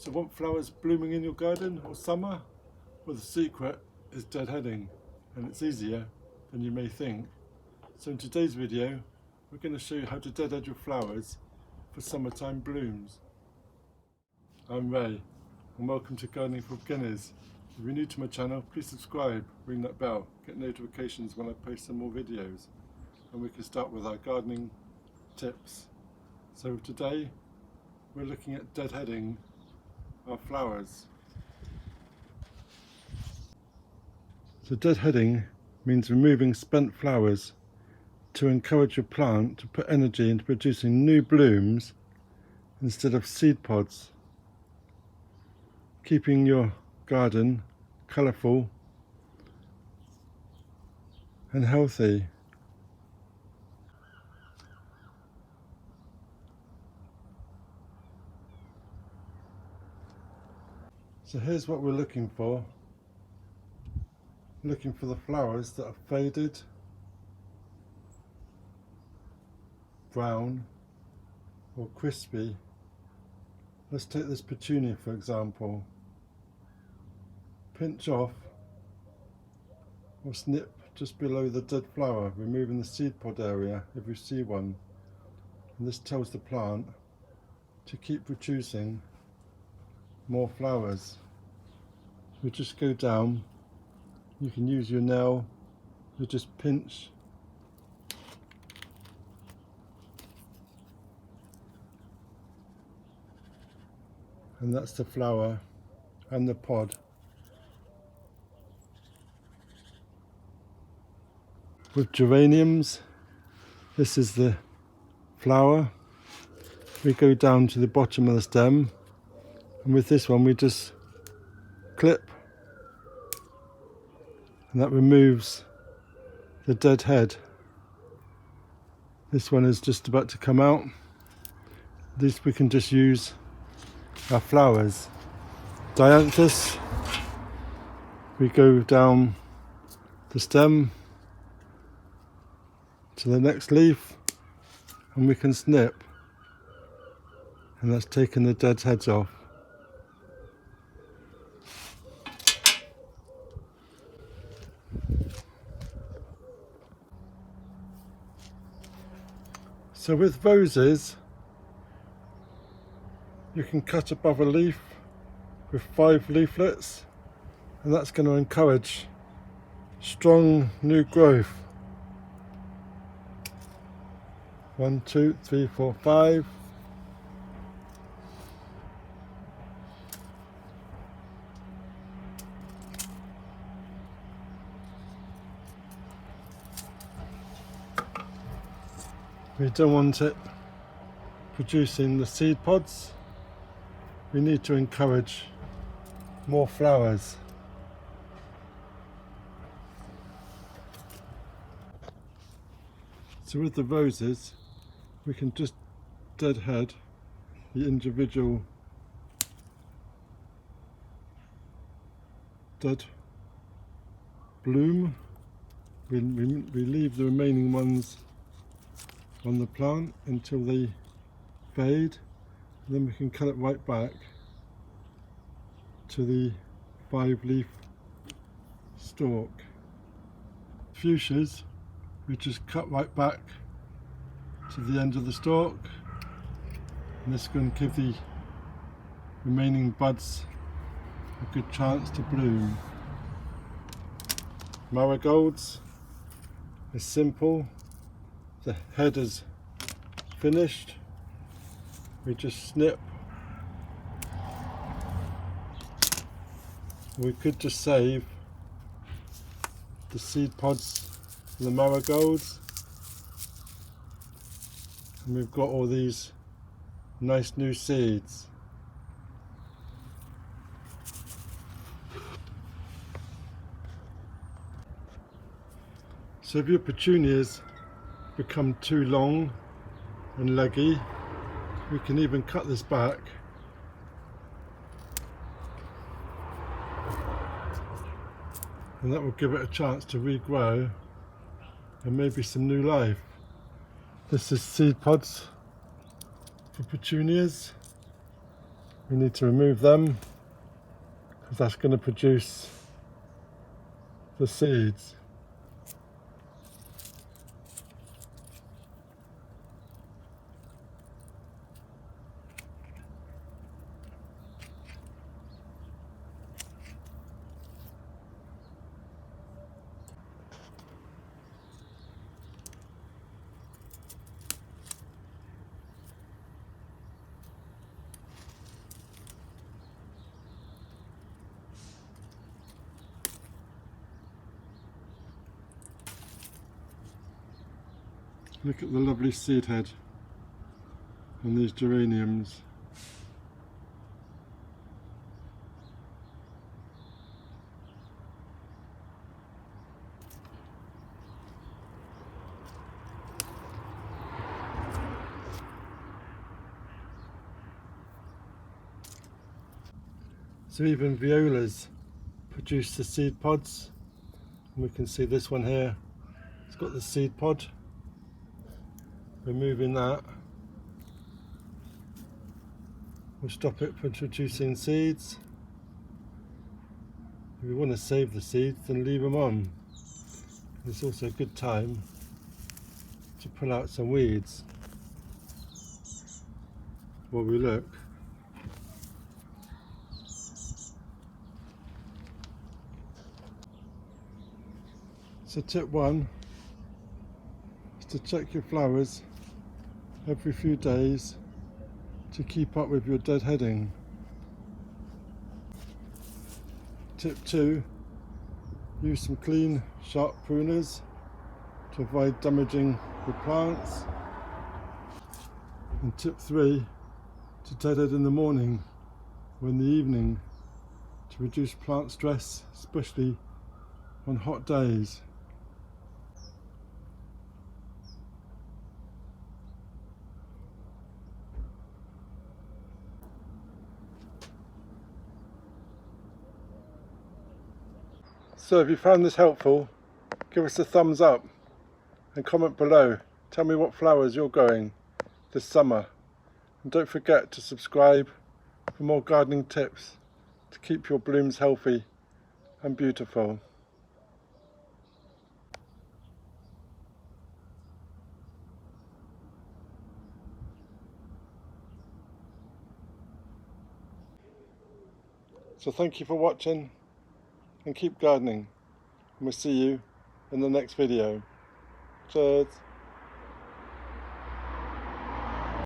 So want flowers blooming in your garden or summer? Well, the secret is deadheading, and it's easier than you may think. So in today's video, we're going to show you how to deadhead your flowers for summertime blooms. I'm Ray, and welcome to Gardening for Beginners. If you're new to my channel, please subscribe, ring that bell, get notifications when I post some more videos, and we can start with our gardening tips. So today, we're looking at deadheading our flowers. So deadheading means removing spent flowers to encourage your plant to put energy into producing new blooms instead of seed pods, keeping your garden colourful and healthy. So here's what we're looking for. Looking for the flowers that are faded, brown or crispy. Let's take this petunia for example. Pinch off or snip just below the dead flower, removing the seed pod area if you see one. And this tells the plant to keep producing more flowers. We just go down, you can use your nail, you just pinch and that's the flower and the pod. With geraniums, this is the flower. We go down to the bottom of the stem, and with this one we just clip, and that removes the dead head. This one is just about to come out. This we can just use our flowers. Dianthus, we go down the stem to the next leaf and we can snip, and that's taken the dead heads off. So with roses, you can cut above a leaf with 5 leaflets, and that's going to encourage strong new growth. 1, 2, 3, 4, 5. We don't want it producing the seed pods. We need to encourage more flowers. So with the roses, we can just deadhead the individual dead bloom. We leave the remaining ones on the plant until they fade, and then we can cut it right back to the 5-leaf stalk. Fuchsias, we just cut right back to the end of the stalk, and this is going to give the remaining buds a good chance to bloom. Marigolds is simple. The head is finished, we just snip. We could just save the seed pods for the marigolds, and we've got all these nice new seeds. So if your petunias become too long and leggy, we can even cut this back and that will give it a chance to regrow and maybe some new life. This is seed pods for petunias. We need to remove them because that's going to produce the seeds. Look at the lovely seed head on these geraniums. So even violas produce the seed pods. And we can see this one here, it's got the seed pod. Removing that will stop it from producing seeds. If we want to save the seeds, then leave them on. It's also a good time to pull out some weeds while we look. So tip 1 is to check your flowers every few days to keep up with your deadheading. Tip 2, use some clean, sharp pruners to avoid damaging the plants. And tip 3, to deadhead in the morning or in the evening to reduce plant stress, especially on hot days. So if you found this helpful, give us a thumbs up and comment below. Tell me what flowers you're growing this summer. And don't forget to subscribe for more gardening tips to keep your blooms healthy and beautiful. So thank you for watching and keep gardening. And we'll see you in the next video. Cheers.